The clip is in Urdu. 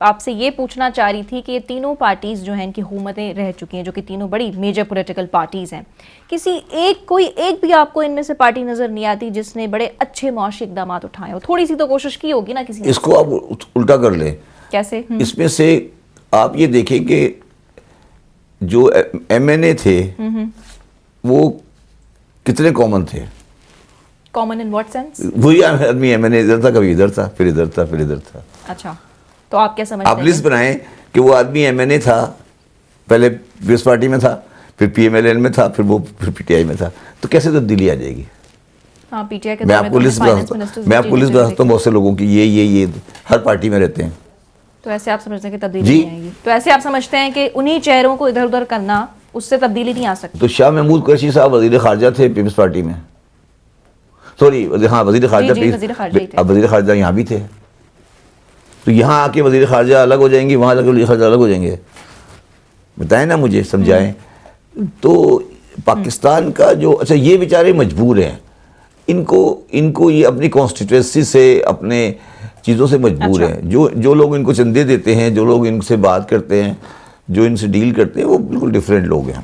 آپ سے یہ پوچھنا چاہ رہی تھی کہ یہ تینوں پارٹیز جو ہیں ان کی حکومتیں رہ چکی ہیں، جو کہ تینوں بڑی میجر پولیٹیکل پارٹیز ہیں، کوئی ایک بھی آپ کو ان میں سے پارٹی نظر نہیں آتی جس نے بڑے اچھے معاشی اقدامات اٹھائے ہو؟ تھوڑی سی تو کوشش کی ہوگی نا کسی نے۔ اس کو آپ الٹا کر لیں۔ کیسے؟ اس میں سے آپ یہ دیکھیں کہ جو ایم این اے تھے وہ کتنے کامن تھے؟ Common in what sense? وہی آدمی ایم این اے ادھر تھا، کبھی ادھر تھا، پھر ادھر تھا، پھر ادھر تھا۔ اچھا، تو آپ کیا سمجھتے ہیں؟ آپ لسٹ بنائیں کہ وہ آدمی ایم این اے تھا، پہلے پیپلز پارٹی میں تھا، پھر پی ایم ایل این میں تھا، پھر وہ پی ٹی آئی میں تھا، تو کیسے تبدیلی آ جائے گی؟ ہاں، پی ٹی آئی کے میں آپ کو لسٹ بتاتا ہوں بہت سے لوگوں کی، یہ ہر پارٹی میں رہتے ہیں۔ تو ایسے آپ سمجھتے ہیں کہ تبدیلی نہیں آئے گی؟ تو ایسے آپ سمجھتے ہیں کہ انہی چہروں کو ادھر ادھر کرنا اس سے تبدیلی نہیں آ سکتی؟ تو شاہ محمود قریشی صاحب وزیر خارجہ تھے پیپلز پارٹی میں، سوری ہاں وزیر خارجہ، اب وزیر خارجہ یہاں بھی تھے، تو یہاں آ کے وزیر خارجہ الگ ہو جائیں گے، وہاں جا کے وزیر خارجہ الگ ہو جائیں گے؟ بتائیں نا مجھے، سمجھائیں۔ تو پاکستان کا جو اچھا یہ بیچارے مجبور ہیں، ان کو یہ اپنی کانسٹیٹوئنسی سے، اپنے چیزوں سے مجبور ہیں۔ جو لوگ ان کو چندے دیتے ہیں، جو لوگ ان سے بات کرتے ہیں، جو ان سے ڈیل کرتے ہیں، وہ بالکل ڈیفرنٹ لوگ ہیں۔